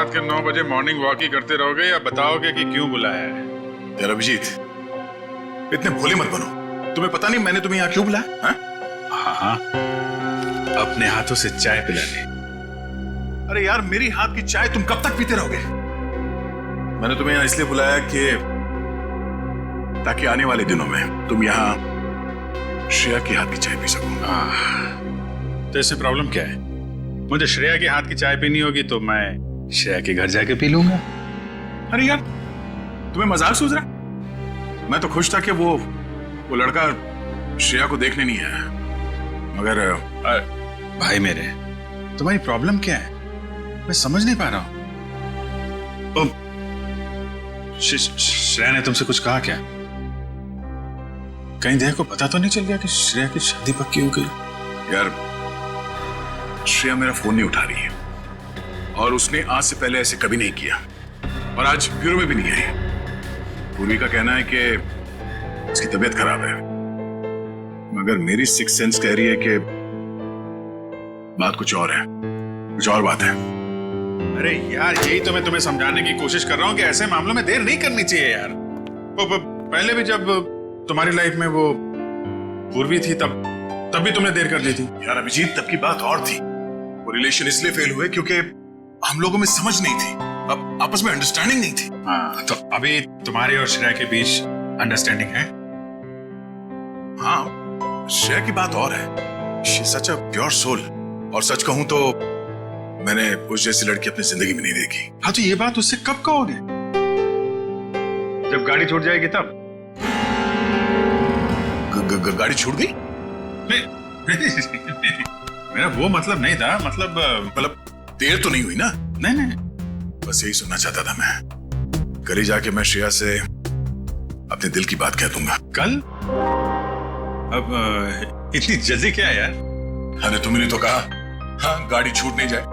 रात के 9 बजे मॉर्निंग वॉक ही करते रहोगे या बताओगे कि क्यों बुलाया है? यार अभिजीत, इतने भोले मत बनो। तुम्हें पता नहीं मैंने तुम्हें यहाँ क्यों बुलाया? हाँ हाँ, अपने हाथों से चाय पिलाने। अरे यार, मेरी हाथ की चाय तुम कब तक पीते रहोगे? मैंने तुम्हें यहाँ इसलिए बुलाया कि ताकि आने वाले दिनों में तुम यहाँ श्रेया के हाथ की चाय पी सको। तो इससे प्रॉब्लम क्या है? मुझे श्रेया के हाथ की चाय पीनी होगी तो मैं श्रेया के घर जाके पी लूंगा। अरे यार, तुम्हें मजाक सूझ रहा? मैं तो खुश था कि वो लड़का श्रेया को देखने नहीं आया, मगर भाई मेरे, तुम्हारी प्रॉब्लम क्या है? मैं समझ नहीं पा रहा हूं। श्रेया ने तुमसे कुछ कहा क्या? कहीं देह को पता तो नहीं चल गया कि श्रेया की शादी पक्की हो गई? यार, श्रेया मेरा फोन नहीं उठा रही है और उसने आज से पहले ऐसे कभी नहीं किया और आज ब्यूरो में भी नहीं आई। पूर्वी का कहना है कि उसकी तबीयत खराब है, मगर मेरी सिक्स सेंस कह रही है कि बात कुछ और है, कुछ और बात है। अरे यार, यही तो मैं तुम्हें समझाने की कोशिश कर रहा हूं कि ऐसे मामलों में देर नहीं करनी चाहिए यार। पहले भी जब तुम्हारी लाइफ में वो पूर्वी थी तब भी तुमने देर कर दी थी। यार अभिजीत, तब की बात और थी। वो रिलेशन इसलिए फेल हुए क्योंकि हम लोगों में समझ नहीं थी, अब आपस में अंडरस्टैंडिंग नहीं थी। हाँ, तो अभी तुम्हारे और श्रेया के बीच अंडरस्टैंडिंग है? हाँ, श्रेया की बात और है। She is such a pure soul, और सच कहूं तो मैंने उस जैसी लड़की अपनी जिंदगी में नहीं देखी। हाँ, तो ये बात उससे कब कहोगे? जब गाड़ी छूट जाएगी तब? गाड़ी छूट गई? नहीं, मेरा वो मतलब नहीं था। मतलब देर तो नहीं हुई ना? नहीं, बस यही सुनना चाहता था मैं। कल ही जाके मैं श्रेया से अपने दिल की बात कह दूंगा। कल? अब इतनी जल्दी क्या यार? हाँ, तुमने तो कहा हाँ, गाड़ी छूट नहीं जाए।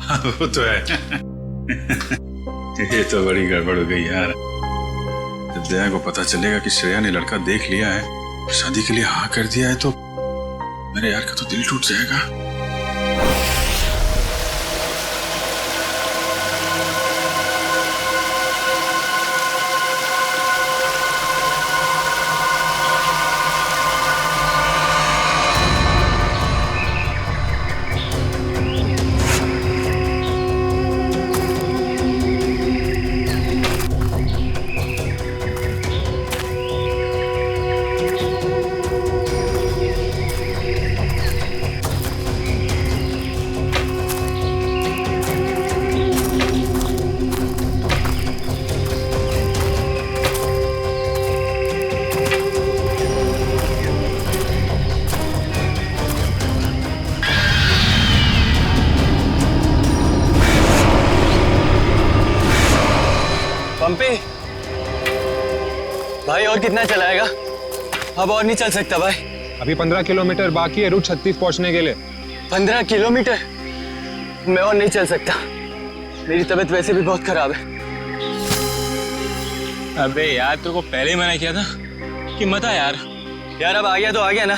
हाँ, वो तो है। ये तो बड़ी गड़बड़ हो गई यार। जब दया को पता चलेगा कि श्रेया ने लड़का देख लिया है, शादी के लिए हाँ कर दिया है, तो मेरे यार का तो दिल टूट जाएगा। पंपी भाई, और कितना चलाएगा? अब और नहीं चल सकता भाई। अभी 15 किलोमीटर बाकी है रूट 36 पहुंचने के लिए। 15 किलोमीटर? मैं और नहीं चल सकता, मेरी तबीयत वैसे भी बहुत खराब है। अबे यार, तेरे को पहले ही मना किया था कि मत आ यार। यार अब आ गया तो आ गया ना।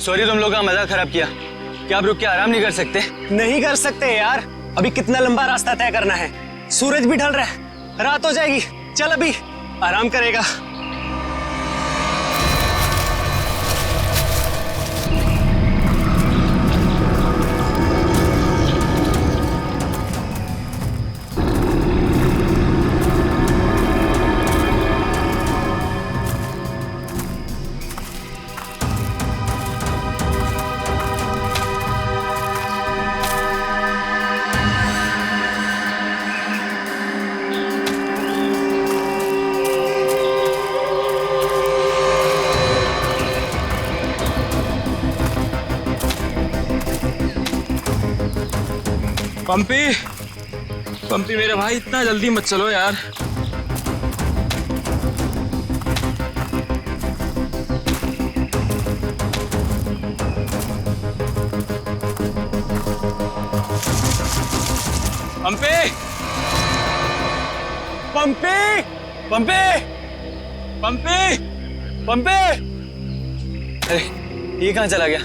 सॉरी, तुम लोग का मजा खराब किया। क्या आप रुक के आराम नहीं कर सकते? नहीं कर सकते यार, अभी कितना लंबा रास्ता तय करना है। सूरज भी ढल रहा है, रात हो जाएगी। चल अभी आराम करेगा। पंपी मेरे भाई, इतना जल्दी मत चलो यार। पंपी पंपी पंपी पंपी पंपी, अरे ये कहाँ चला गया?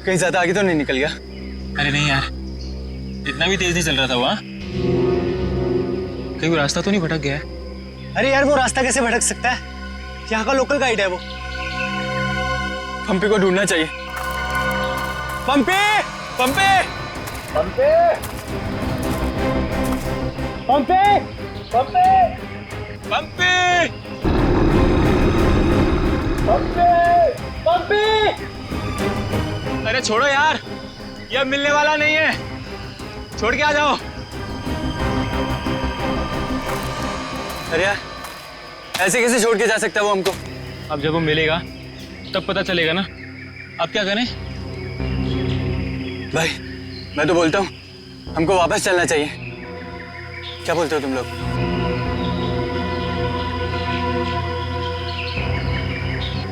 कहीं ज्यादा आगे तो नहीं निकल गया? अरे नहीं यार, इतना भी तेज नहीं चल रहा था वहाँ। कहीं वो रास्ता तो नहीं भटक गया है? अरे यार वो रास्ता कैसे भटक सकता है? यहाँ का लोकल गाइड है वो। पंपी को ढूंढना चाहिए। पंपी, पंपी, पंपी, पंपी, पंपी, पंपी! पंपी, पंपी। अरे छोड़ो यार, ये अब मिलने वाला नहीं है। छोड़ के आ जाओ। अरे यार, ऐसे कैसे छोड़ के जा सकता है वो हमको? अब जब वो मिलेगा तब पता चलेगा ना। अब क्या करें? भाई, मैं तो बोलता हूँ हमको वापस चलना चाहिए। क्या बोलते हो तुम लोग?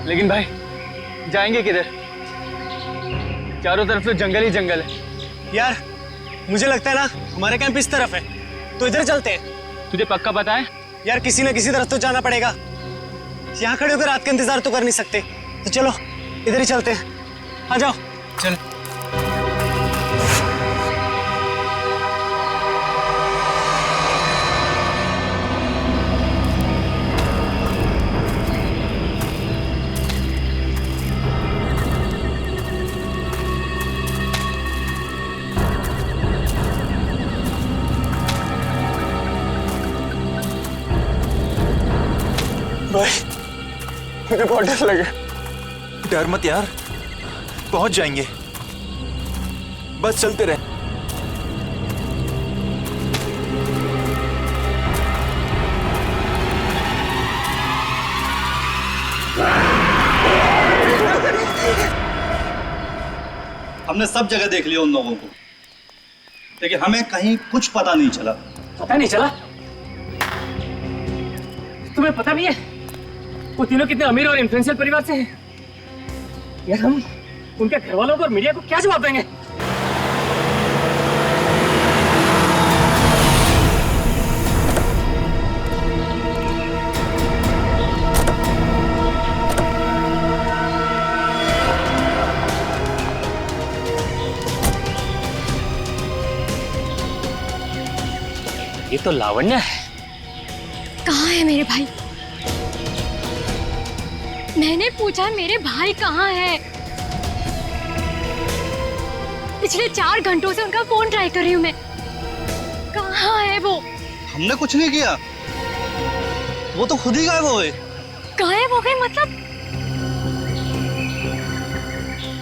लेकिन भाई, जाएंगे किधर? चारों तरफ तो जंगल ही जंगल है। यार मुझे लगता है ना हमारा कैंप इस तरफ है, तो इधर चलते हैं। तुझे पक्का पता है? यार किसी ना किसी तरफ तो जाना पड़ेगा। यहाँ खड़े होकर रात का इंतजार तो कर नहीं सकते, तो चलो इधर ही चलते हैं। आ जाओ। चल। भाई, मुझे बहुत डर लगा। डर मत यार, पहुंच जाएंगे, बस चलते रहे। हमने सब जगह देख लिया उन लोगों को, लेकिन हमें कहीं कुछ पता नहीं चला। पता नहीं चला? तुम्हें पता भी है वो तीनों कितने अमीर और इन्फ्लुएंशियल परिवार से हैं? यार हम उनके घर वालों को और मीडिया को क्या जवाब देंगे? ये तो लावण्य है। कहाँ है मेरे भाई? मैंने पूछा मेरे भाई कहाँ है? पिछले 4 घंटों से उनका फोन ट्राई कर रही हूँ मैं। कहाँ है वो? हमने कुछ नहीं किया, वो तो खुद ही गायब हो गए। गायब हो गए मतलब?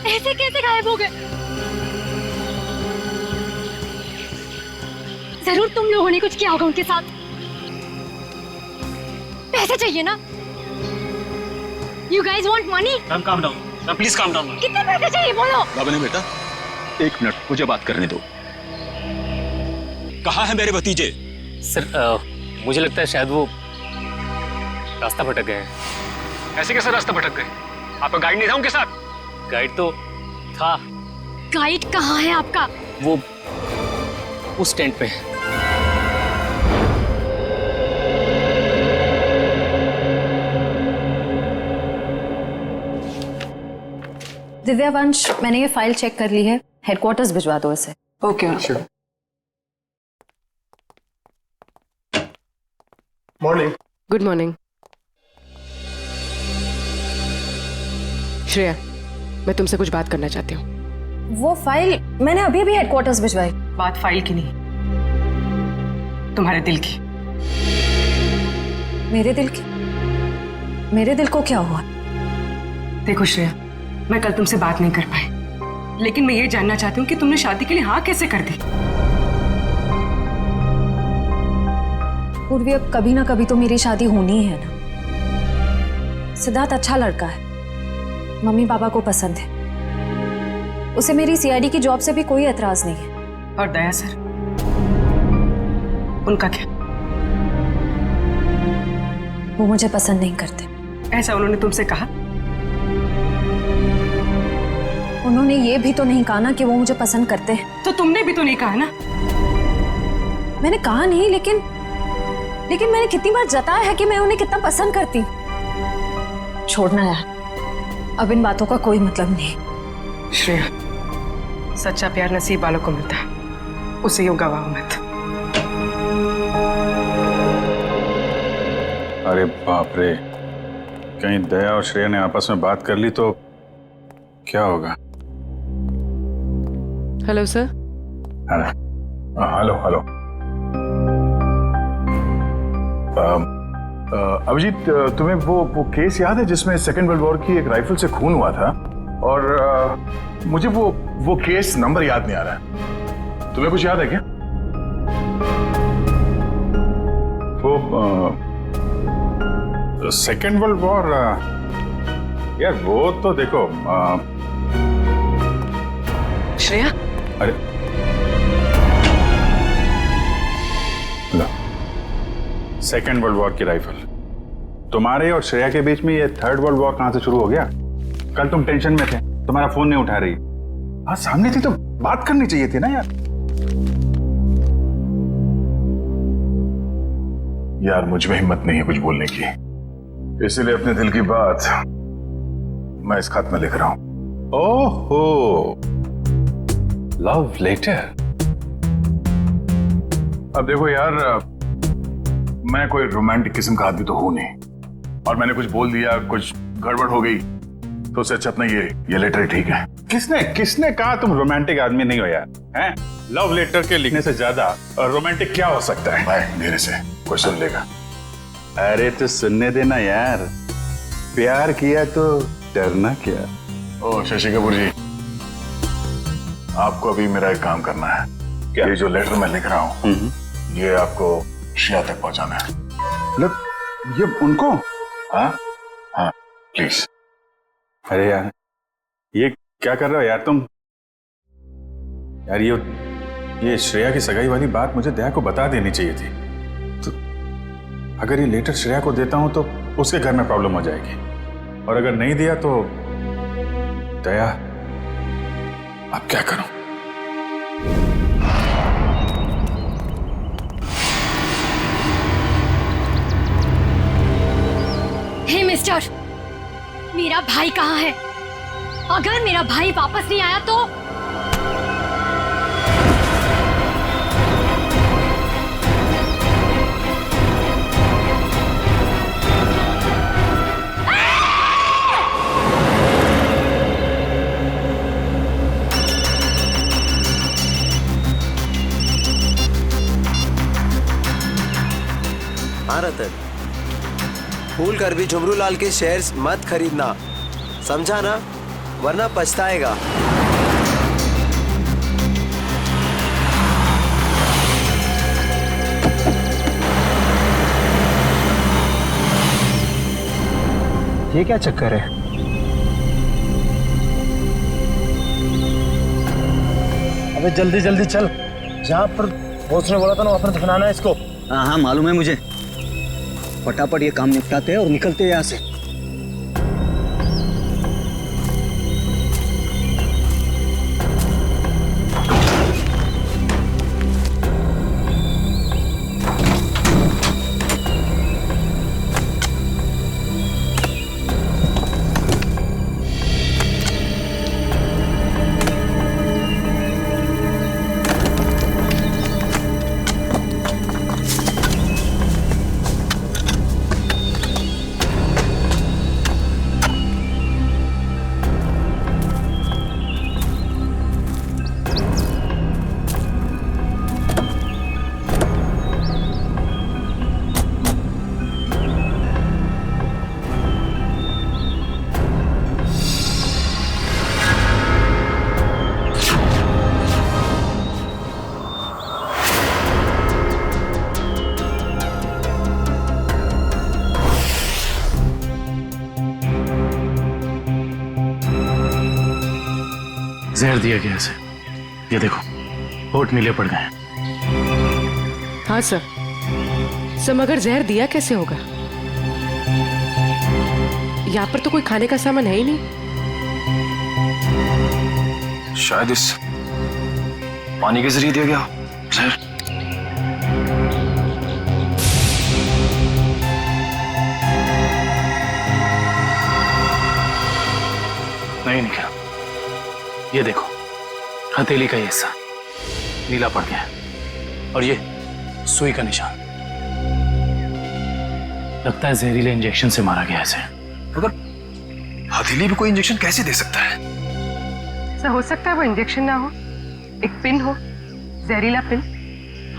ऐसे कैसे गायब हो गए? जरूर तुम लोगों ने कुछ किया होगा उनके साथ। पैसे चाहिए ना? You guys want money? Ma'am calm down, ma'am please calm down। कितने पैसे चाहिए बोलो? बाबा ने बेटा, 1 मिनट मुझे बात करने दो। कहाँ है मेरे भतीजे? सर मुझे लगता है शायद वो रास्ता भटक गए हैं। ऐसे कैसे रास्ता भटक गए? आपका गाइड नहीं था उनके साथ? गाइड तो था। गाइड कहाँ है आपका? वो उस टेंट पे है। दिव्या वंश, मैंने ये फाइल चेक कर ली है, हेडक्वार्टर्स भिजवा दो इसे। Okay morning. Good morning. Shreya, मैं तुमसे कुछ बात करना चाहती हूँ। वो फाइल मैंने अभी अभी हेडक्वार्टर्स भिजवाई। बात फाइल की नहीं, तुम्हारे दिल की। मेरे दिल की? मेरे दिल को क्या हुआ? देखो श्रेया, मैं कल तुमसे बात नहीं कर पाई, लेकिन मैं ये जानना चाहती हूँ कि तुमने शादी के लिए हाँ कैसे कर दी? पूर्वी, अब कभी ना कभी तो मेरी शादी होनी ही है ना। सिद्धार्थ अच्छा लड़का है, मम्मी पापा को पसंद है, उसे मेरी सीआईडी की जॉब से भी कोई एतराज नहीं है। और दया सर, उनका क्या? वो मुझे पसंद नहीं करते। ऐसा उन्होंने तुमसे कहा? उन्होंने ये भी तो नहीं कहा ना कि वो मुझे पसंद करते हैं। तो तुमने भी तो नहीं कहा ना? मैंने कहा नहीं, लेकिन मैंने कितनी बार जताया है कि मैं उन्हें कितना पसंद करती हूँ। छोड़ना यार, अब इन बातों का कोई मतलब नहीं। श्रेया, सच्चा प्यार नसीब वालों को मिलता है, उसे यूं गवाओ मत। अरे बाप रे, कहीं दया और श्रेया ने आपस में बात कर ली तो क्या होगा? Hello sir. Hello hello. Abhijit, तुम्हें वो केस याद है जिसमें सेकेंड वर्ल्ड वॉर की एक राइफल से खून हुआ था? और मुझे वो केस नंबर याद नहीं आ रहा है। तुम्हें कुछ याद है क्या? वो सेकेंड वर्ल्ड वॉर, यार वो तो देखो श्रेया। अरे सेकेंड वर्ल्ड वॉर की राइफल, तुम्हारे और श्रेया के बीच में ये थर्ड वर्ल्ड वॉर कहां से शुरू हो गया? कल तुम टेंशन में थे, तुम्हारा फोन नहीं उठा रही। हाँ सामने थी तो बात करनी चाहिए थी ना यार। यार मुझ में हिम्मत नहीं है कुछ बोलने की, इसीलिए अपने दिल की बात मैं इस खत में लिख रहा हूं। ओहो, लव लेटर। अब देखो यार, मैं कोई रोमांटिक किस्म का आदमी तो हूं नहीं, और मैंने कुछ बोल दिया, कुछ गड़बड़ हो गई, तो उससे अच्छा अपना ये लेटर ठीक है। किसने कहा तुम रोमांटिक आदमी नहीं हो यार? हैं? लव लेटर के लिखने से ज्यादा रोमांटिक क्या हो सकता है? भाई मेरे से कोई सुन लेगा। अरे तो सुनने देना यार, प्यार किया तो डरना क्या? ओ शशि कपूर जी, आपको अभी मेरा एक काम करना है। क्या? ये जो लेटर मैं लिख रहा हूँ ये आपको श्रेया तक पहुंचाना है। मतलब ये उनको? हाँ हाँ प्लीज। अरे यार ये क्या कर रहे हो यार तुम? यार ये श्रेया की सगाई वाली बात मुझे दया को बता देनी चाहिए थी। तो अगर ये लेटर श्रेया को देता हूं तो उसके घर में प्रॉब्लम हो जाएगी, और अगर नहीं दिया तो दया, अब क्या करूं? हे मिस्टर, मेरा भाई कहाँ है? अगर मेरा भाई वापस नहीं आया तो हाँ रतन, भूल कर भी झुमरू लाल के शेयर्स मत खरीदना, समझा ना? वरना पछताएगा। ये क्या चक्कर है? अबे जल्दी जल्दी चल, जहाँ पर बॉस ने बोला था ना वहाँ पर दफनाना है इसको। हाँ हाँ मालूम है मुझे, फटाफट ये काम निपटाते हैं और निकलते हैं यहाँ से। जहर दिया गया इसे, ये देखो होठ नीले पड़ गए। हाँ सर, मगर जहर दिया कैसे होगा? यहाँ पर तो कोई खाने का सामान है ही नहीं। शायद इस पानी के जरिए दिया गया जहर। नहीं निकला, ये देखो हथेली का हिस्सा, नीला पड़ गया है और ये सुई का निशान। लगता है जहरीले इंजेक्शन से मारा गया इसे। मगर हथेली भी कोई इंजेक्शन कैसे दे सकता है? सर हो सकता है वो इंजेक्शन ना हो, एक पिन हो, जहरीला पिन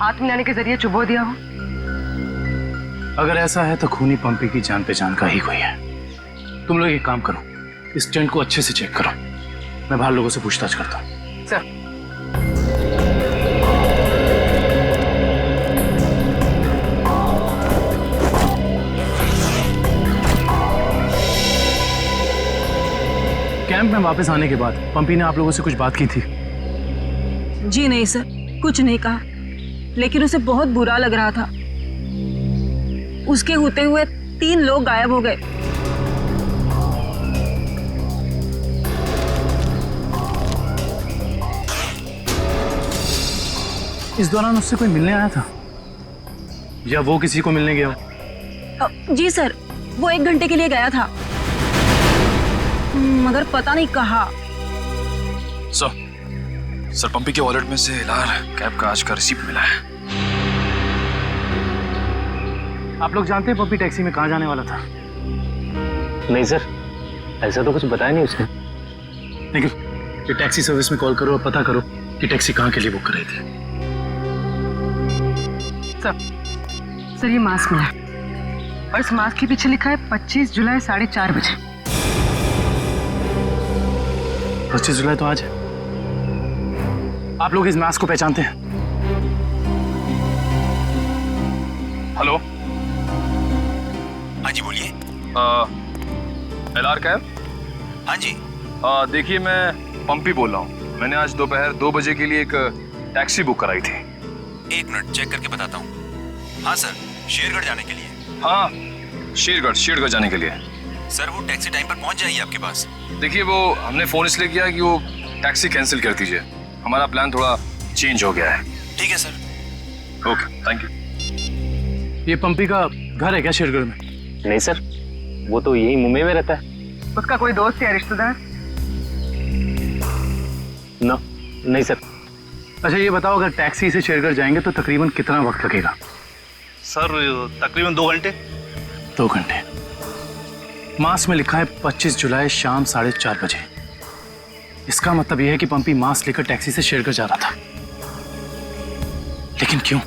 हाथ मिलाने के जरिए चुबो दिया हो। अगर ऐसा है तो खूनी पंपी की जान पहचान का ही कोई है। तुम लोग एक काम करो, इस टेंट को अच्छे से चेक करो, मैं बाहर लोगों से पूछताछ करता हूँ। सर कैंप में वापस आने के बाद पंपी ने आप लोगों से कुछ बात की थी? जी नहीं सर, कुछ नहीं कहा, लेकिन उसे बहुत बुरा लग रहा था। उसके होते हुए 3 लोग गायब हो गए। इस दौरान उससे कोई मिलने आया था या वो किसी को मिलने गया? जी सर, वो 1 घंटे के लिए गया था, मगर पता नहीं कहाँ। सर पंपी के वॉलेट में से लाल कैब का आज का रिसीप्ट मिला है। आप लोग जानते हैं पंपी टैक्सी में कहाँ जाने वाला था? नहीं सर, ऐसा तो कुछ बताया नहीं उसने। लेकिन ये टैक्सी सर्विस में कॉल करो और पता करो कि टैक्सी कहाँ के लिए बुक कर रही थी। सर ये मास्क मिला और इस मास्क के पीछे लिखा है 25 जुलाई 4:30 बजे। 25 जुलाई तो आज है। आप लोग इस मास्क को पहचानते हैं? हेलो, हाँ जी बोलिए। LR cab? हाँ जी। देखिए मैं पंपी बोल रहा हूँ। मैंने आज दोपहर 2 बजे के लिए एक टैक्सी बुक कराई थी। 1 मिनट चेक करके बताता हूँ। हाँ सर, शेरगढ़ जाने के लिए। हाँ, शेरगढ़ जाने के लिए। सर वो टैक्सी टाइम पर पहुँच जाएगी आपके पास। देखिए वो हमने फोन इसलिए किया कि वो टैक्सी कैंसिल कर दीजिए, हमारा प्लान थोड़ा चेंज हो गया है। ठीक है सर। Okay, thank you. ये पंपी का घर है क्या शेरगढ़ में? नहीं सर, वो तो यही मुंबई में रहता है। उसका कोई दोस्त या रिश्तेदार? नहीं सर। अच्छा ये बताओ, अगर टैक्सी से शेरगढ़ जाएंगे तो तकरीबन कितना वक्त लगेगा? सर तकरीबन 2 घंटे। 2 घंटे। मास्क में लिखा है 25 जुलाई शाम 4:30 बजे। इसका मतलब यह है कि पंपी मास्क लेकर टैक्सी से शेरगढ़ जा रहा था। लेकिन क्यों?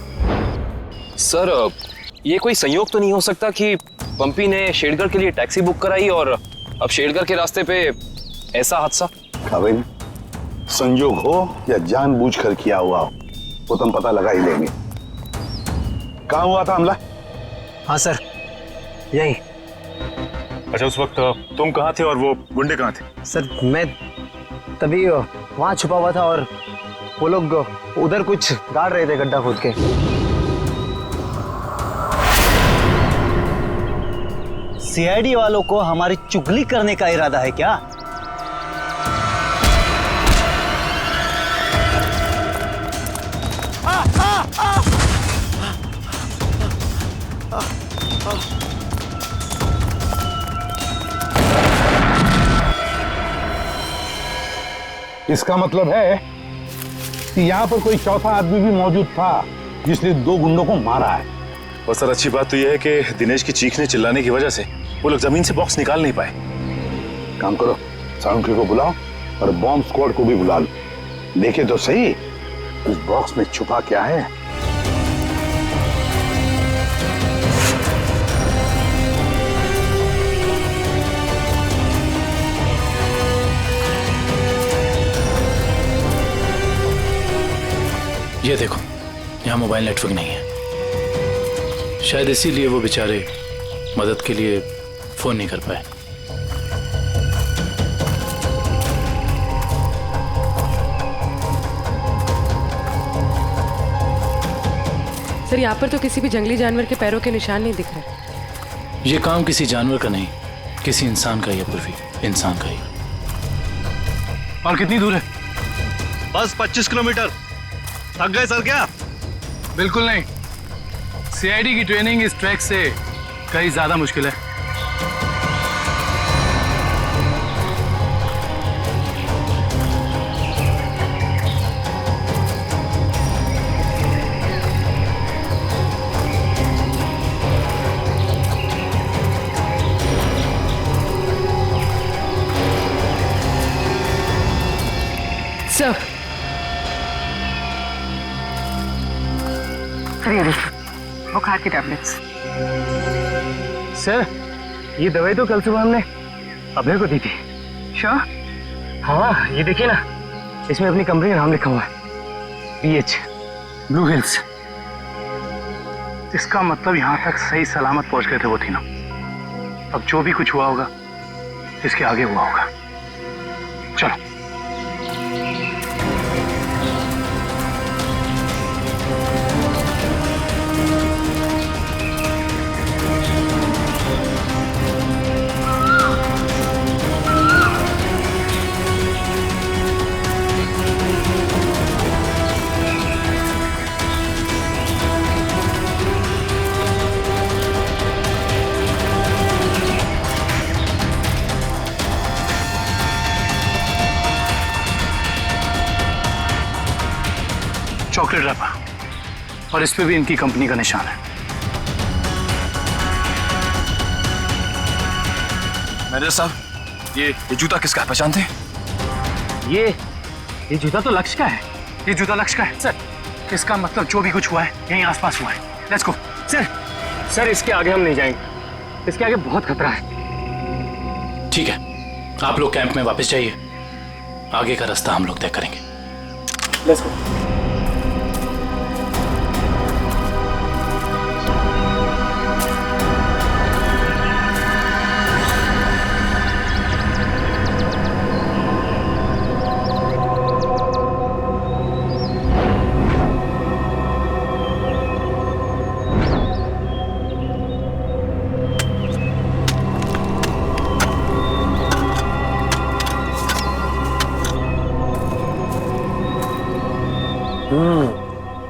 सर ये कोई संयोग तो नहीं हो सकता कि पंपी ने शेरगढ़ के लिए टैक्सी बुक कराई और अब शेरगढ़ के रास्ते पे ऐसा हादसा? भाई संयोग हो या जानबूझकर किया हुआ हो वो तो हम पता लगा ही लेंगे। कहाँ हुआ था हमला? हाँ सर, यही। अच्छा उस वक्त तुम कहाँ थे और वो गुंडे कहाँ थे? सर मैं तभी वहां छुपा हुआ था और वो लोग उधर कुछ गाड़ रहे थे गड्ढा खोद के। सीआईडी वालों को हमारी चुगली करने का इरादा है क्या? इसका मतलब है कि यहाँ पर कोई चौथा आदमी भी मौजूद था जिसने 2 गुंडों को मारा है। और सर अच्छी बात तो यह है कि दिनेश की चीखने चिल्लाने की वजह से वो लोग जमीन से बॉक्स निकाल नहीं पाए। काम करो, साउंड क्रू को बुलाओ और बॉम्ब स्क्वाड को भी बुला लो। देखे तो सही उस बॉक्स में छुपा क्या है। ये देखो, यहाँ मोबाइल नेटवर्क नहीं है। शायद इसीलिए वो बेचारे मदद के लिए फोन नहीं कर पाए। सर यहाँ पर तो किसी भी जंगली जानवर के पैरों के निशान नहीं दिख रहे। ये काम किसी जानवर का नहीं, किसी इंसान का ही है पूर्वी, इंसान का ही। और कितनी दूर है? बस 25 किलोमीटर। थक गए सर क्या? बिल्कुल नहीं, सीआईडी की ट्रेनिंग इस ट्रैक से कहीं ज्यादा मुश्किल है। सर ये देखिए बुखार की टैबलेट्स। सर ये दवाई तो कल सुबह हमने अभय को दी थी। श्योर? हाँ ये देखिए ना, इसमें अपनी कंपनी का नाम लिखा हुआ है, BH ब्लू हिल्स। इसका मतलब यहाँ तक सही सलामत पहुंच गए थे वो तीनों। अब जो भी कुछ हुआ होगा इसके आगे हुआ होगा। चलो। चॉकलेट रैपर और इस पे भी इनकी कंपनी का निशान है। मैनेजर साहब, ये जूता किसका है, पहचानते हैं? ये जूता तो लक्ष्य का है। ये जूता लक्ष्य का है सर। इसका मतलब जो भी कुछ हुआ है यहीं आसपास हुआ है। Let's go. सर इसके आगे हम नहीं जाएंगे, इसके आगे बहुत खतरा है। ठीक है, आप लोग कैंप में वापस जाइए, आगे का रास्ता हम लोग तय करेंगे। Let's go.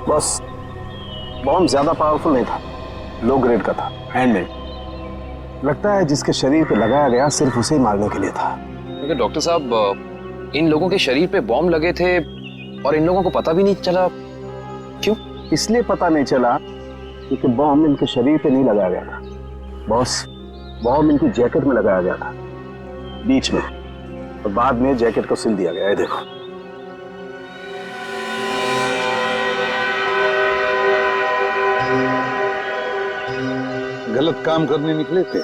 बस बॉम्ब ज्यादा पावरफुल नहीं था, लो ग्रेड का था, हैंडमेड। लगता है जिसके शरीर पे लगाया गया सिर्फ उसे ही मारने के लिए था। लेकिन डॉक्टर साहब, इन लोगों के शरीर पे बॉम्ब लगे थे और इन लोगों को पता भी नहीं चला। क्यों? इसलिए पता नहीं चला क्योंकि बॉम्ब इनके शरीर पे नहीं लगाया गया था बॉस, बॉम्ब इनकी जैकेट में लगाया गया था बीच में, और बाद में जैकेट को सिल दिया गया है। देखो गलत काम करने निकले थे,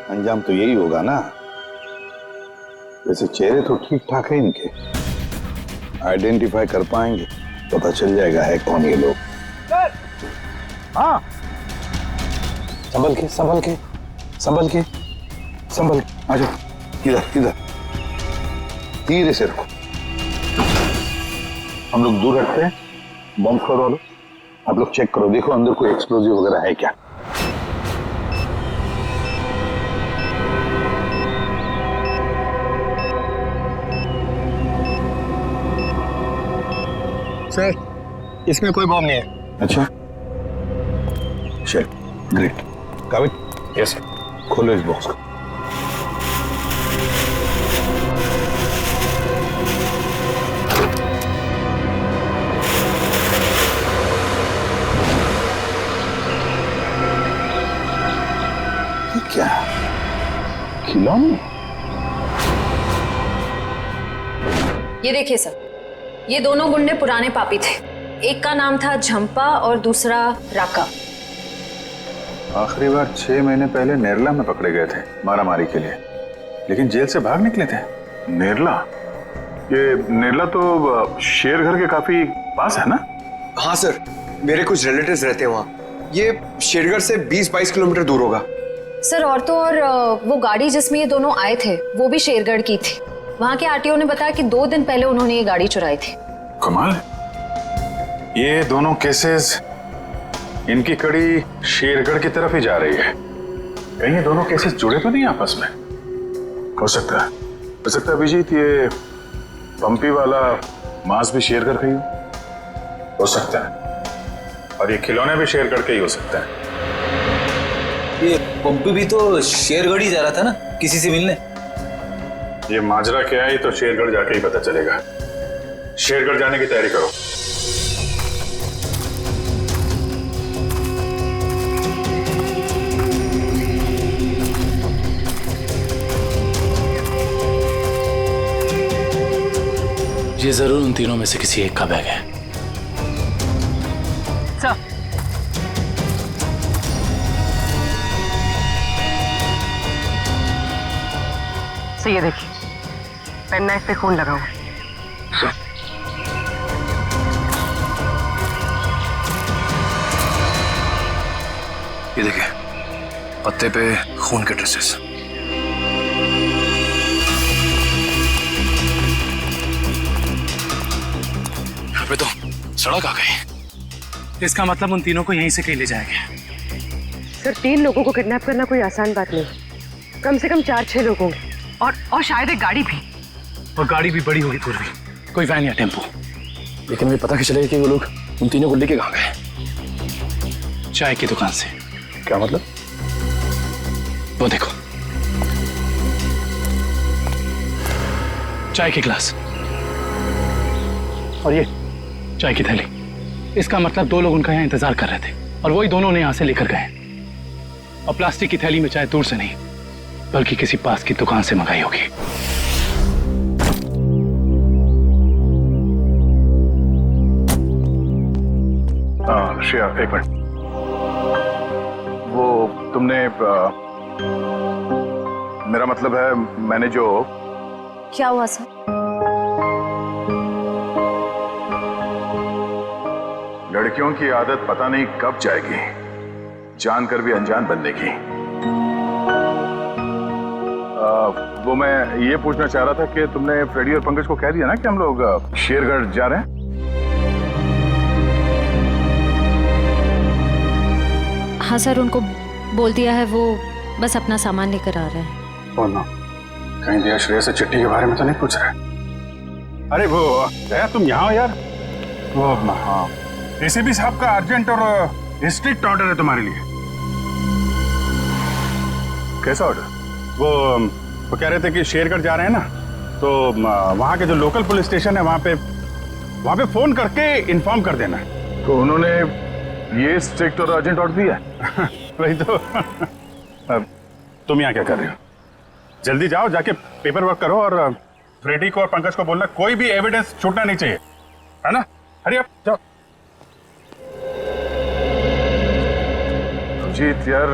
अंजाम तो यही होगा ना। वैसे चेहरे तो ठीक ठाक है इनके, आइडेंटिफाई कर पाएंगे, पता चल जाएगा है कौन ये लोग। हाँ संभल के संभल के संभल के संभल के, आ जाओ इधर इधर, धीरे से रखो। हम लोग दूर रखते हैं, बॉम्ब स्क्वाड वालों आप लोग चेक करो, देखो अंदर कोई एक्सप्लोजिव वगैरह है क्या। सर इसमें कोई बॉम्ब नहीं है। अच्छा चल ग्रेट। काबिल? Yes sir. खोलो इस बॉक्स को। ये क्या खिलौने? ये देखिए सर, ये दोनों गुंडे पुराने पापी थे। एक का नाम था झंपा और दूसरा राका। आखिरी बार 6 महीने पहले नेरला में पकड़े गए थे मारामारी के लिए, लेकिन जेल से भाग निकले थे। नेरला? ये नेरला तो शेरघर के काफी पास है ना? हाँ सर, मेरे कुछ रिलेटिव्स रहते हैं वहाँ। ये शेरगढ़ से 20-22 किलोमीटर दूर होगा। सर और तो और वो गाड़ी जिसमें ये दोनों आए थे वो भी शेरगढ़ की थी। वहाँ के आरटीओ ने बताया कि 2 दिन पहले उन्होंने ये गाड़ी चुराई थी। कमाल, ये दोनों केसेस, इनकी कड़ी शेरगढ़ की तरफ ही जा रही है। कहीं ये दोनों केसेस जुड़े तो नहीं आपस में? हो सकता है अभिजीत, ये पंपी वाला मांस भी शेरगढ़ का ही हो सकता है, और ये खिलौने भी शेरगढ़ के ही हो सकते हैं। ये पंपी भी तो शेरगढ़ ही जा रहा था ना किसी से मिलने। ये माजरा क्या है तो शेरगढ़ जाके ही पता चलेगा। शेरगढ़ जाने की तैयारी करो। ये जरूर उन तीनों में से किसी एक का बैग है। सर से ये देखिए, पेन नाइफ पे खून लगा हुआ है। ये देखिए, पत्ते पे खून के ट्रेसेस। यहाँ पे तो सड़क आ गई। इसका मतलब उन तीनों को यहीं से कहीं ले जाएंगे। सर 3 लोगों को किडनैप करना कोई आसान बात नहीं, कम से कम 4-6 लोग होंगे और शायद एक गाड़ी भी। और गाड़ी भी बड़ी होगी पूर्वी, कोई वैन या टेम्पो। लेकिन मुझे पता कैसे चलेगा कि वो लोग उन तीनों को लेके कहाँ गए? चाय की दुकान से। क्या मतलब? वो देखो, चाय के गिलास और ये चाय की थैली। इसका मतलब 2 लोग उनका यहाँ इंतजार कर रहे थे और वही दोनों ने यहाँ से लेकर गए। और प्लास्टिक की थैली में चाय दूर से नहीं बल्कि किसी पास की दुकान से मंगाई होगी। श्रेया, एक मिनट। वो तुमने मेरा मतलब है, मैंने जो। क्या हुआ सर? लड़कियों की आदत पता नहीं कब जाएगी, जानकर भी अनजान बनने की। वो मैं ये पूछना चाह रहा था कि तुमने फ्रेडी और पंकज को कह दिया ना कि हम लोग शेरगढ़ जा रहे हैं? हाँ सर, उनको बोल दिया है, वो बस अपना सामान लेकर आ रहे हैं। और ना कहीं दिया श्रेया से चिट्ठी के बारे में तो नहीं पूछ रहे? अरे वो दया, तुम यहाँ हो यार। वो हाँ, एसीपी साहब का अर्जेंट और स्ट्रिक्ट ऑर्डर है तुम्हारे लिए। कैसा ऑर्डर? वो कह रहे थे कि शेरगढ़ जा रहे हैं ना, तो वहाँ के जो लोकल पुलिस स्टेशन है वहाँ पे फोन करके इन्फॉर्म कर देना। तो उन्होंने ये स्ट्रिक्ट और अर्जेंट ऑर्डर दिया? वही तो। अब तुम यहाँ क्या कर रहे हो? जल्दी जाओ, जाके पेपर वर्क करो और फ्रेडी को और पंकज को बोलना कोई भी एविडेंस छूटना नहीं चाहिए, है ना? हरी आप जाओ। जीत यार,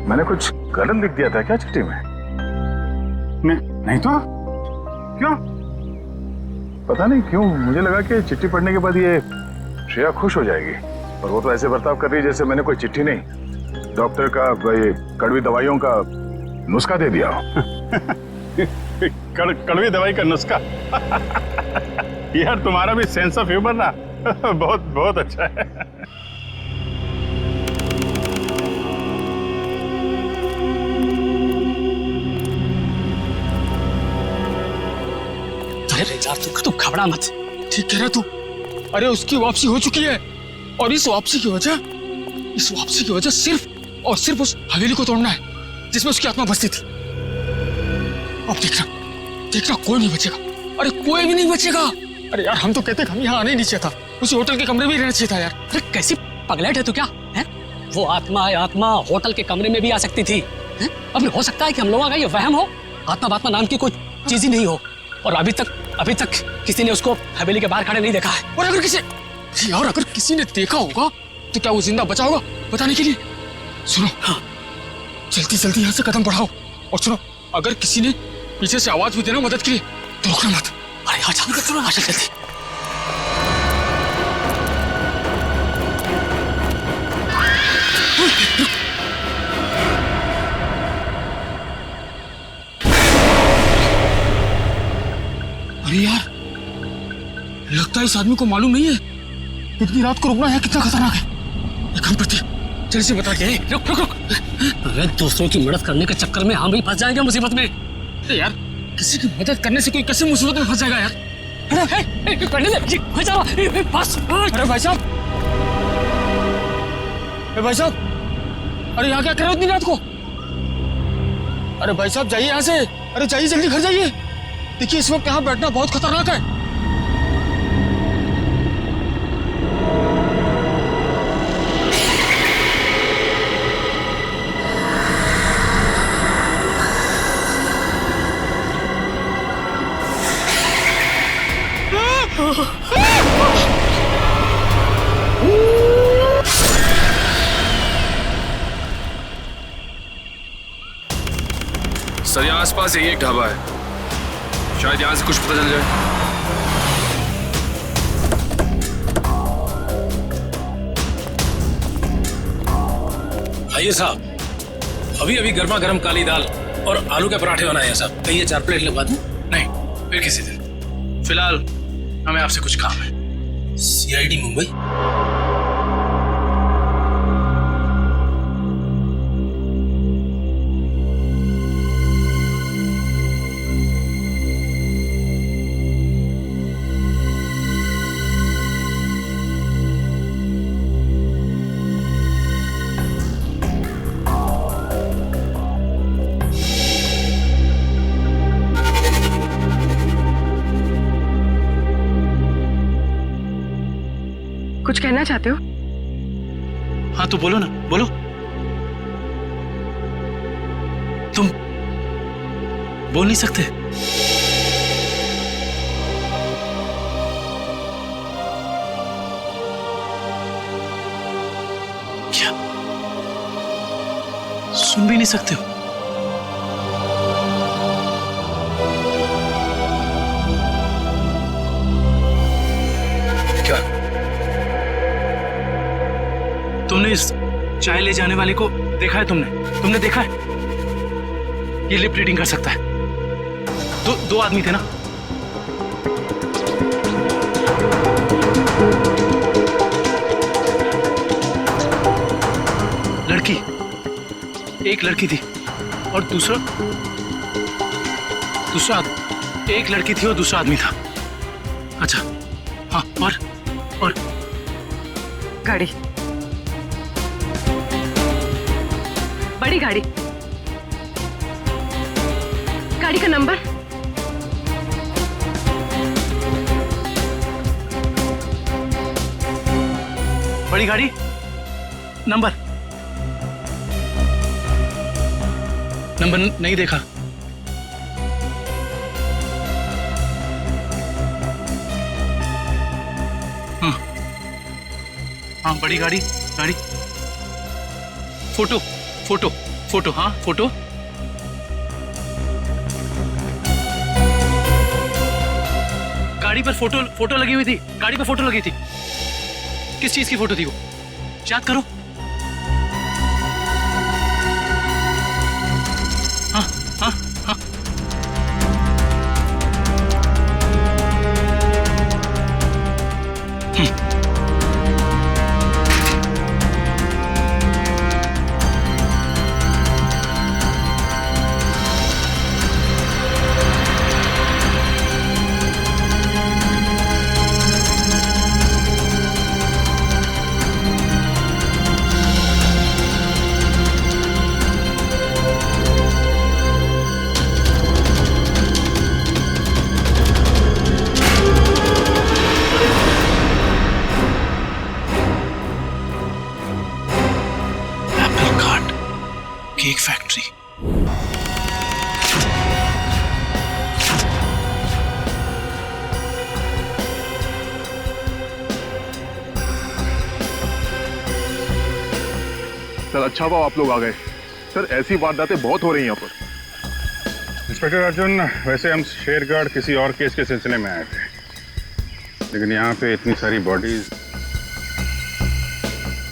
मैंने कुछ गलत लिख दिया था क्या चिट्ठी में? नहीं तो क्यों? पता नहीं क्यों मुझे लगा कि चिट्ठी पढ़ने के बाद ये श्रेया खुश हो जाएगी, और वो तो ऐसे बर्ताव कर रही है जैसे मैंने कोई चिट्ठी नहीं, डॉक्टर का ये कड़वी दवाइयों का नुस्खा दे दिया। कड़वी दवाई का नुस्खा? यार तुम्हारा भी सेंस ऑफ ह्यूमर ना बहुत बहुत अच्छा है। अरे यार तू घबरा मत, ठीक कह रहा तू। अरे उसकी वापसी हो चुकी है और इस वापसी की वजह सिर्फ और सिर्फ उस हवेली को तोड़ना है जिसमें उसकी आत्मा बसती थी। अब देखना कोई नहीं बचेगा। अरे कोई भी नहीं बचेगा। अरे यार हम तो कहते हम यहाँ आने ही नहीं चाहिए था, उसी होटल के कमरे में ही रहना चाहिए था यार। अरे कैसी पगलेट है तू क्या है? वो आत्मा होटल के कमरे में भी आ सकती थी। अब हो सकता है कि हम लोगों का ये वहम हो, आत्मा नाम की कोई चीज ही नहीं हो। और अभी तक किसी ने उसको हवेली के बाहर खड़े नहीं देखा है। और अगर किसी ने देखा होगा तो क्या वो जिंदा बचा होगा बताने के लिए? सुनो, हाँ, जल्दी यहाँ से कदम बढ़ाओ। और सुनो, अगर किसी ने पीछे से आवाज भी देना मदद के लिए तो रोकना मत। अरे आजा जल्दी। अरे यार, लगता है इस आदमी को मालूम नहीं है इतनी रात को रुकना है कितना खतरनाक है। एक काम करते हैं, जल्दी से बता के। रुक। अरे दूसरों की मदद करने के चक्कर में हम ही फंस जाएंगे मुसीबत में। अरे यार, किसी की मदद करने से कोई कैसे मुसीबत में फंस जाएगा यार? अरे भाई साहब, अरे यहाँ क्या कर रहे हो इतनी रात को? अरे भाई साहब जाइए यहाँ से। अरे जाइए, जल्दी घर जाइए। देखिए इस वक्त यहाँ बैठना बहुत खतरनाक है। सर आसपास यही एक ढाबा है, शायद यहाँ से कुछ पता चल जाए। आइए साहब, अभी अभी गर्मा गर्म काली दाल और आलू के पराठे बनाए हैं साहब। कहिए 4 प्लेट लगवा दूं? नहीं, फिर किसी दिन। फिलहाल हमें आपसे कुछ काम है। CID मुंबई। कुछ कहना चाहते हो? हाँ तो बोलो ना, बोलो। तुम बोल नहीं सकते? क्या सुन भी नहीं सकते हो? क्या तुमने इस चाय ले जाने वाले को देखा है? तुमने देखा है? ये लिप रीडिंग कर सकता है। दो आदमी थे ना? लड़की, एक लड़की थी और दूसरा एक लड़की थी और दूसरा आदमी था। अच्छा हाँ, और गाड़ी, बड़ी गाड़ी, गाड़ी का नंबर? बड़ी गाड़ी नंबर नहीं देखा। हाँ बड़ी गाड़ी फोटो हाँ फोटो। गाड़ी पर फोटो लगी हुई थी, गाड़ी पर फोटो लगी थी। किस चीज की फोटो थी वो? याद करो। हाँ केक फैक्ट्री। सर अच्छा हुआ आप लोग आ गए। सर ऐसी वारदातें बहुत हो रही हैं यहाँ पर। इंस्पेक्टर अर्जुन, वैसे हम शेरगढ़ किसी और केस के सिलसिले में आए थे, लेकिन यहाँ पे इतनी सारी बॉडीज,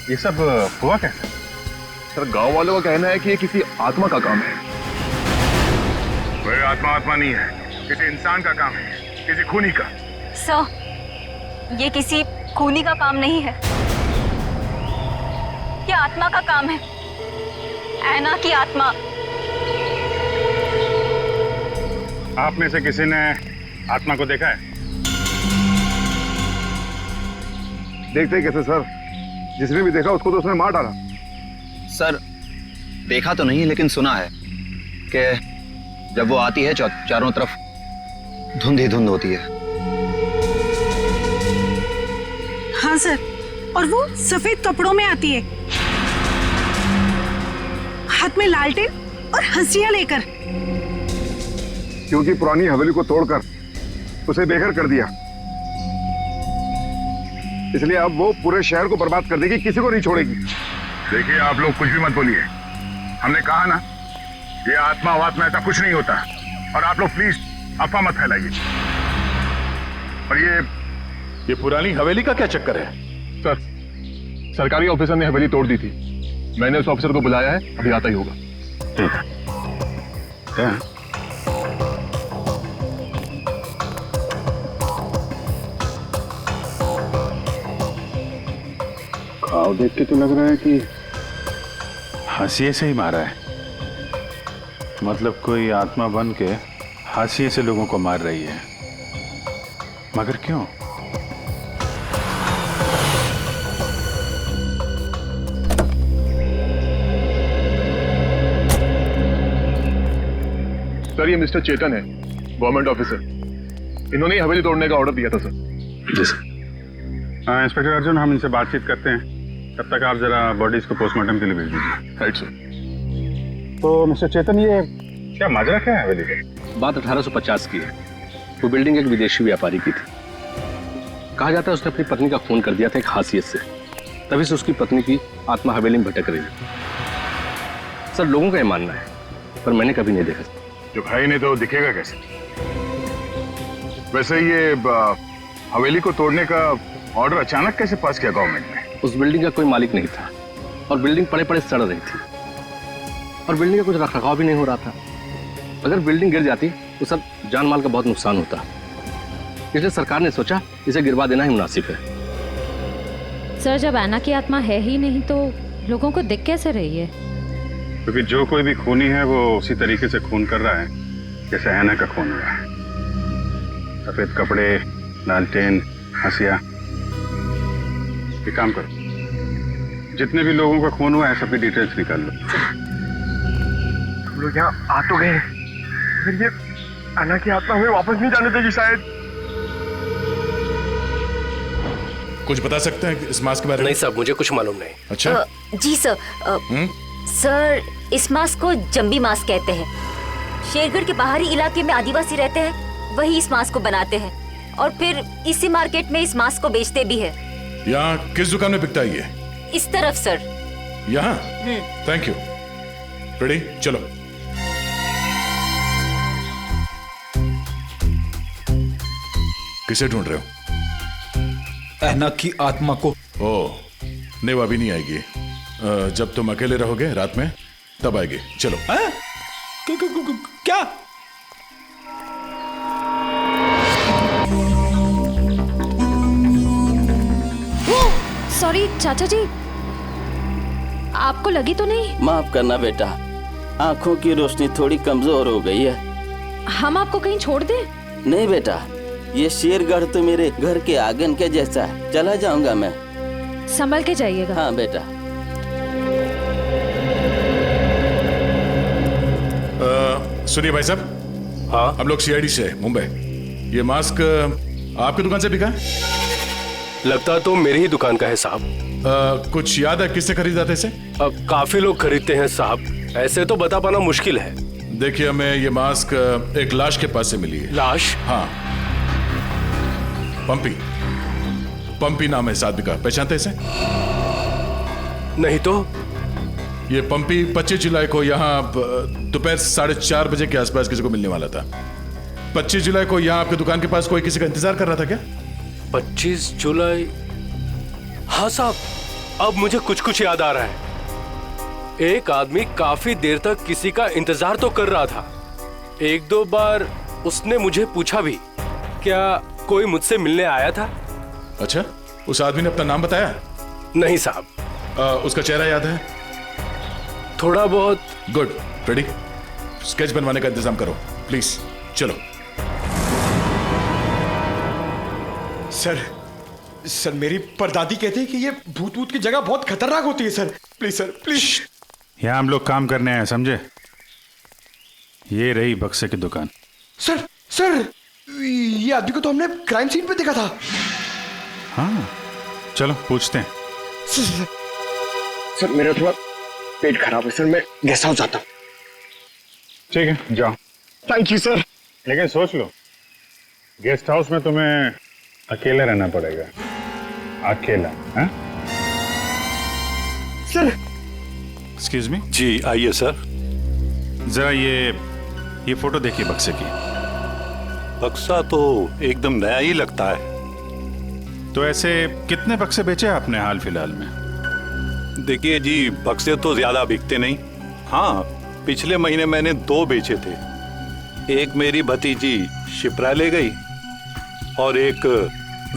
ये सब हुआ कैसे? सर गांव वालों का कहना है कि ये किसी आत्मा का काम है। वह आत्मा नहीं है, किसी इंसान का काम है, किसी खूनी का। सर ये किसी खूनी का काम नहीं है, ये आत्मा का काम है, ऐना की आत्मा। आप में से किसी ने आत्मा को देखा है? देखते कैसे सर, जिसने भी देखा उसको तो उसने मार डाला। सर देखा तो नहीं, लेकिन सुना है कि जब वो आती है चारों तरफ धुंध ही धुंध होती है। हाँ सर, और वो सफेद कपड़ों में आती है, हाथ में लालटेन और हंसिया लेकर। क्योंकि पुरानी हवेली को तोड़कर उसे बेघर कर दिया, इसलिए अब वो पूरे शहर को बर्बाद कर देगी, किसी को नहीं छोड़ेगी। देखिए आप लोग कुछ भी मत बोलिए, हमने कहा ना ये आत्मा वात्मा ऐसा कुछ नहीं होता। और आप लोग प्लीज अफवाह मत फैलाइए। और ये पुरानी हवेली का क्या चक्कर है? सर, सरकारी ऑफिसर ने हवेली तोड़ दी थी। मैंने उस ऑफिसर को बुलाया है, अभी आता ही होगा। ठीक है। क्या? घाव देख के तो लग रहा है कि हाशिए से ही मारा है। मतलब कोई आत्मा बन के हाशिए से लोगों को मार रही है। मगर क्यों? सर, ये मिस्टर चेतन है, गवर्नमेंट ऑफिसर। इन्होंने ही हवेली तोड़ने का ऑर्डर दिया था सर। जी सर। हाँ इंस्पेक्टर अर्जुन, हम इनसे बातचीत करते हैं। तब तक आप जरा बॉडीज को पोस्टमार्टम के लिए भेज दीजिए। Right sir. तो मिस्टर चेतन, ये क्या माजरा क्या है हवेली का? बात 1850 की है। वो बिल्डिंग एक विदेशी व्यापारी की थी। कहा जाता है उसने अपनी पत्नी का खून कर दिया था एक हासियत से। तभी से उसकी पत्नी की आत्मा हवेली में भटक रही है। सर, लोगों का ये मानना है, पर मैंने कभी नहीं देखा। जब है ही नहीं तो दिखेगा कैसे? वैसे ये हवेली को तोड़ने का ऑर्डर अचानक कैसे पास किया गवर्नमेंट ने? उस बिल्डिंग का कोई मालिक नहीं था और बिल्डिंग पड़े पड़े सड़ रही थी और बिल्डिंग का कुछ रखरखाव भी नहीं हो रहा था। अगर बिल्डिंग गिर जाती तो सब जान माल का बहुत नुकसान होता। इसलिए सरकार ने सोचा इसे गिरवा देना ही मुनासिब है। सर, जब ऐना की आत्मा है ही नहीं तो लोगों को दिख कैसे रही है? क्योंकि जो कोई भी खूनी है वो उसी तरीके से खून कर रहा है जैसे ऐना का खून हुआ है। सफेद कपड़े, लालटेन, हंसिया। एक काम करो, जितने भी लोगों का खून हुआ है सबकी डिटेल्स निकाल लो। हम लोग यहाँ आ तो गए, फिर ये ऐना की आत्मा हमें वापस नहीं जाने देगी शायद। कुछ बता सकते हैं इस मास्क के बारे में? नहीं साहब, मुझे कुछ मालूम नहीं। अच्छा। जी सर। सर, इस मास्क को जंबी मास्क कहते हैं। शेरगढ़ के बाहरी इलाके में आदिवासी रहते हैं, वही इस मास्क को बनाते हैं और फिर इसी मार्केट में इस मास्क को बेचते भी है। यहाँ किस दुकान में बिकता है ये? इस तरफ सर। यहाँ? Thank you. रेडी, चलो। किसे ढूंढ रहे हो? ऐना की आत्मा को। ओह, नहीं वो अभी नहीं आएगी। जब तुम अकेले रहोगे रात में तब आएगी। चलो। क्या? सॉरी चाचा जी, आपको लगी तो नहीं? माफ करना बेटा, आंखों की रोशनी थोड़ी कमजोर हो गई है। हम आपको कहीं छोड़ दें? नहीं बेटा, ये शेरगढ़ तो मेरे घर के आंगन के जैसा है। चला जाऊंगा मैं। संभल के जाइएगा। हाँ बेटा। सुनिए भाई साहब। हाँ, हम लोग सीआईडी से मुंबई। ये मास्क आपकी दुकान से बिका? लगता तो मेरी ही दुकान का है साहब। कुछ याद है किससे खरीदा था इसे? काफी लोग खरीदते हैं साहब, ऐसे तो बता पाना मुश्किल है। देखिए, हमें ये मास्क एक लाश के पास से मिली है। लाश? हाँ, पंपी नाम है इस आदमी का। पहचानते इसे? नहीं तो। ये पंपी 25 जुलाई को यहाँ दोपहर 4:30 बजे के आसपास किसी को मिलने वाला था। 25 जुलाई को यहाँ आपकी दुकान के पास कोई किसी का इंतजार कर रहा था क्या? 25 जुलाई? हाँ साहब, अब मुझे कुछ कुछ याद आ रहा है। एक आदमी काफी देर तक किसी का इंतजार तो कर रहा था। एक दो बार उसने मुझे पूछा भी, क्या कोई मुझसे मिलने आया था? अच्छा, उस आदमी ने अपना नाम बताया? नहीं साहब। उसका चेहरा याद है? थोड़ा बहुत। गुड। रेडी? स्केच बनवाने का इंतजाम करो प्लीज। चलो। सर मेरी परदादी कहती है कि ये भूत की जगह बहुत खतरनाक होती है सर। Please sir, please. यहाँ हम लोग काम करने आए, समझे? ये रही बक्से की दुकान। सर ये आदमी को तो हमने क्राइम सीन पे देखा था। हाँ, चलो पूछते हैं। सर मेरा थोड़ा पेट खराब है सर, मैं गेस्ट हाउस जाता हूँ। ठीक है, जाओ। Thank you sir. लेकिन सोच लो, गेस्ट हाउस में तुम्हें अकेला रहना पड़ेगा। अकेला? हाँ? सर। Excuse me. जी आइए सर। जरा ये ये फोटो देखिए बक्से की। बक्सा तो एकदम नया ही लगता है। तो ऐसे कितने बक्से बेचे आपने हाल फिलहाल में? देखिए जी, बक्से तो ज्यादा बिकते नहीं। हाँ, पिछले महीने मैंने 2 बेचे थे। एक मेरी भतीजी शिप्रा ले गई और एक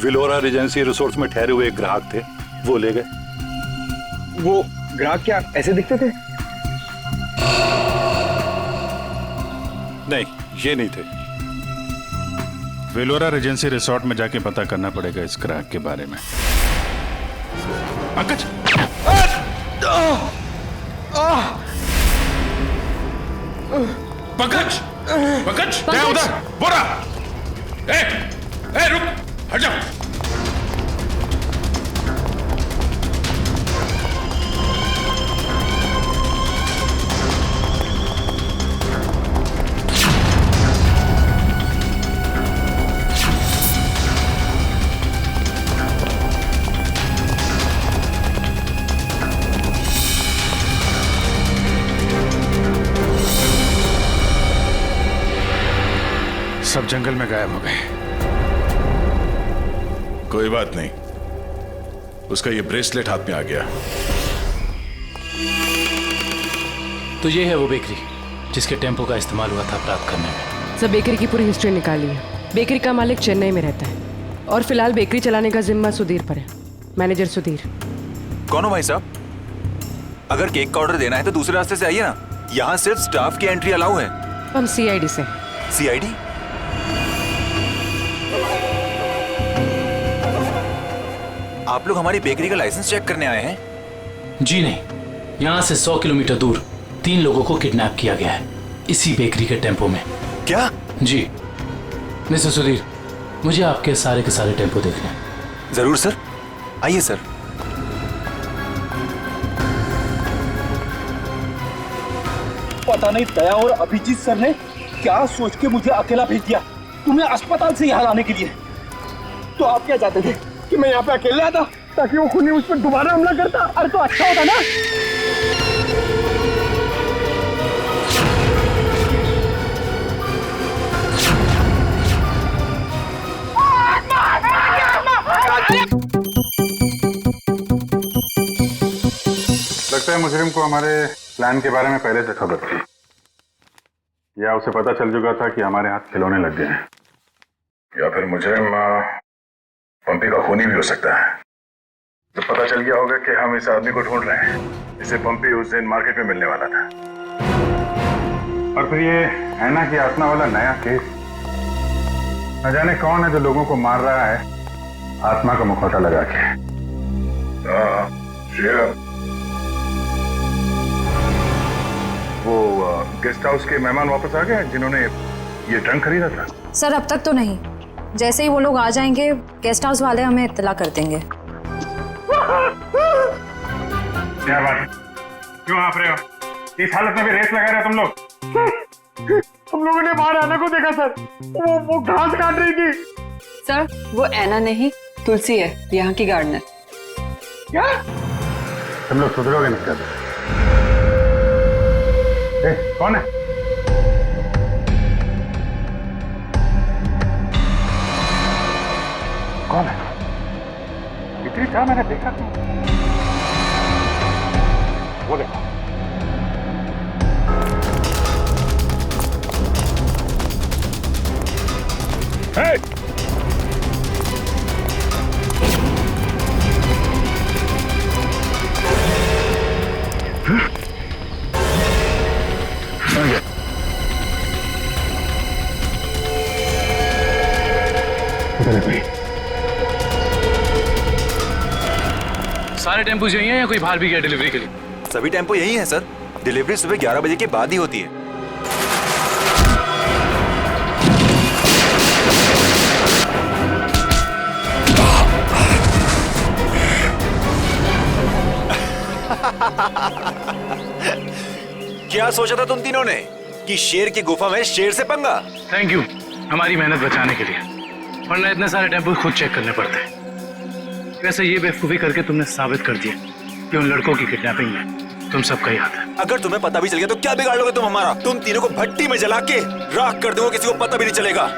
विलोरा रेजेंसी रिसोर्ट्स में ठहरे हुए एक ग्राहक थे, वो ले गए। वो ग्राहक क्या ऐसे दिखते थे? नहीं, ये नहीं थे। वेलोरा रेजेंसी रिसोर्ट में जाके पता करना पड़ेगा इस ग्राहक के बारे में। पंकज! पंकज! पंकज! क्या उधर? बोरा! ए, रुक! हट जाओ! सब जंगल में गायब हो गए। कोई बात नहीं, उसका ये ब्रेसलेट हाथ में आ गया। तो ये है वो बेकरी जिसके टेम्पो का इस्तेमाल हुआ था अपराध करने में। सब बेकरी की पूरी हिस्ट्री निकाली है। बेकरी का मालिक चेन्नई में रहता है और फिलहाल बेकरी चलाने का जिम्मा सुधीर पर है। मैनेजर सुधीर। कौन हो भाई साहब? अगर केक का ऑर्डर देना है तो दूसरे रास्ते से आइए ना, यहाँ सिर्फ स्टाफ की एंट्री अलाउ है। हम सीआईडी से। सीआईडी? आप लोग हमारी बेकरी का लाइसेंस चेक करने आए हैं? जी नहीं, यहाँ से 100 किलोमीटर दूर 3 लोगों को किडनैप किया गया है, इसी बेकरी के टेम्पो में। क्या? जी मिस्टर सुधीर, मुझे आपके सारे के सारे टेम्पो देखने हैं। जरूर सर, आइए सर। पता नहीं दया और अभिजीत सर ने क्या सोच के मुझे अकेला भेज दिया तुम्हें अस्पताल से यहाँ लाने के लिए। तो आप क्या चाहते थे कि मैं यहाँ पे अकेले आता ताकि वो खूनी उस पर दोबारा हमला करता? अरे तो अच्छा होता ना। लगता है मुजरिम को हमारे प्लान के बारे में पहले से खबर थी, या उसे पता चल चुका था कि हमारे हाथ खिलौने लग गए हैं, या फिर मुजरिम पंपी का खूनी भी हो सकता है। तो पता चल गया होगा कि हम इस आदमी को ढूंढ रहे हैं, इसे पंपी उस दिन मार्केट में मिलने वाला था। और फिर ये ऐना की आत्मा वाला नया केस, न जाने कौन है जो लोगों को मार रहा है आत्मा का मुखौटा लगा के। वो गेस्ट हाउस के मेहमान वापस आ गए जिन्होंने ये ट्रंक खरीदा था? सर अब तक तो नहीं, जैसे ही वो लोग आ जाएंगे गेस्ट हाउस वाले हमें इत्तला कर देंगे। क्या बात, क्यों आप रहे हो? इस हालत में भी रेस लगा रहे हो तुम लोग? हम लोगों ने बाहर आना को देखा सर, वो घास काट रही थी। सर वो ऐना नहीं, तुलसी है, यहाँ की गार्डनर। क्या? तुम लोग सुधरोगे नहीं कर? कौन है? कौन है? इतनी चाह मैंने देखा क्यों? वो देखो। Hey! सारे टेम्पो यही हैं या कोई बाहर भी गया डिलीवरी के लिए? सभी टेम्पो यही हैं सर। डिलीवरी सुबह 11 बजे के बाद ही होती है। क्या सोचा था तुम तीनों ने कि शेर की गुफा में शेर से पंगा? थैंक यू हमारी मेहनत बचाने के लिए, वरना इतने सारे टेम्पो खुद चेक करने पड़ते हैं। वैसे ये बेवकूफी करके तुमने साबित कर दिया कि उन लड़कों की किडनैपिंग में तुम सबका याद है। अगर तुम्हें पता भी चल गया तो क्या बिगाड़ लोगे तुम हमारा? तुम तीनों को भट्टी में जला के राख कर दोगे, किसी को पता भी नहीं चलेगा।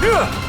Yeah!